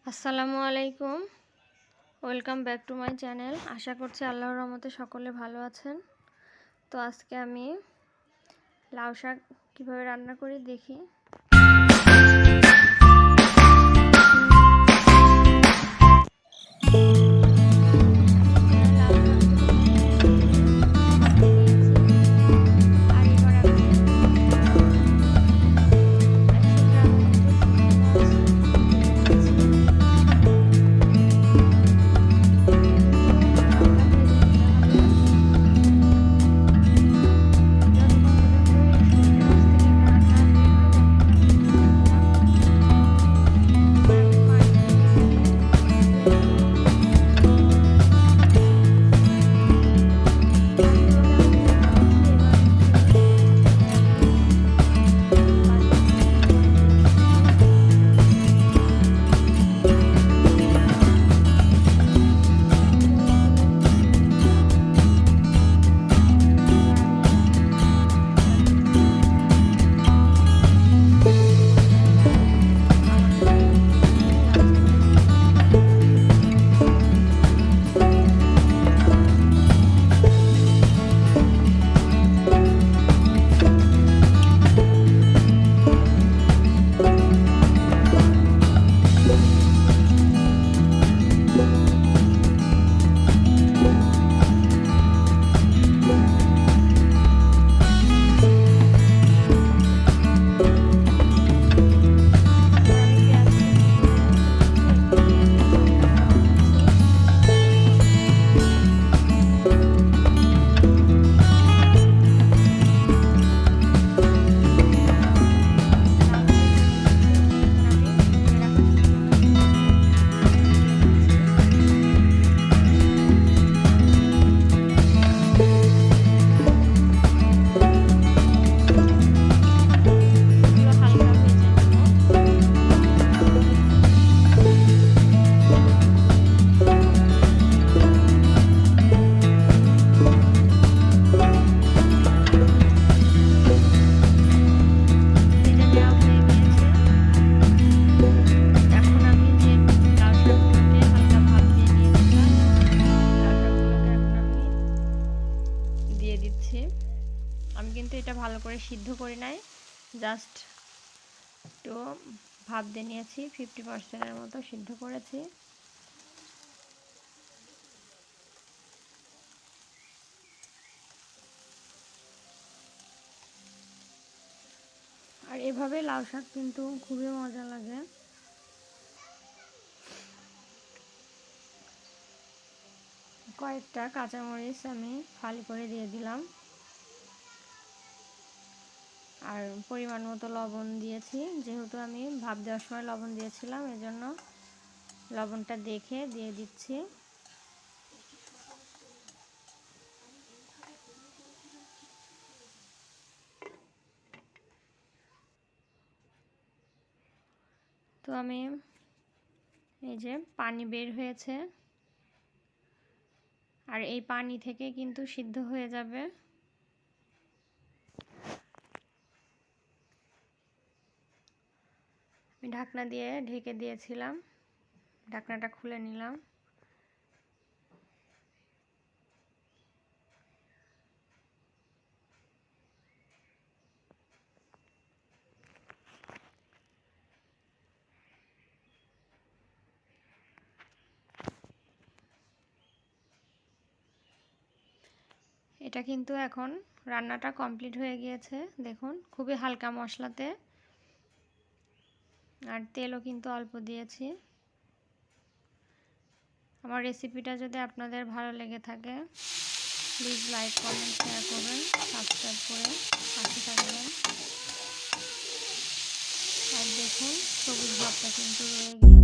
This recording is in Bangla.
আসসালামু আলাইকুম, welcome back to my channel. আশা করছি আল্লাহর রহমতে সকলে ভালো আছেন। তো আজকে আমি লাউ শাক কীভাবে রান্না করি দেখি। আমি কিন্তু এটা ভালো করে সিদ্ধ করি নাই, জাস্ট একটু ভাপ দিয়ে নিয়েছি, 50%-এর মতো সিদ্ধ করেছি। আর এভাবে লাউ শাক কিন্তু খুবই মজা লাগে। কয়েকটা কাঁচামরিচ আমি ফালি করে দিয়ে দিলাম, আর পরিমাণ মতো লবণ দিয়েছি। যেহেতু আমি ভাপ দেওয়ার সময় লবণ দিয়েছিলাম, এজন্য লবণটা দেখে দিয়ে দিচ্ছি। তো আমি এই যে পানি বের হয়েছে, আর এই পানি থেকে কিন্তু সিদ্ধ হয়ে যাবে। আমি ঢাকনা দিয়ে ঢেকে দিয়েছিলাম, ঢাকনাটা খুলে নিলাম। এটা কিন্তু এখন রান্নাটা কমপ্লিট হয়ে গিয়েছে। দেখুন, খুবই হালকা মশলাতে, আর তেলও কিন্তু অল্প দিয়েছি। আমার রেসিপিটা যদি আপনাদের ভালো লেগে থাকে, প্লিজ লাইক, কমেন্ট, শেয়ার করবেন, সাবস্ক্রাইব করে পাশে থাকবেন। আর দেখুন, সবুজ ভাবটা কিন্তু রয়ে গিয়েছে।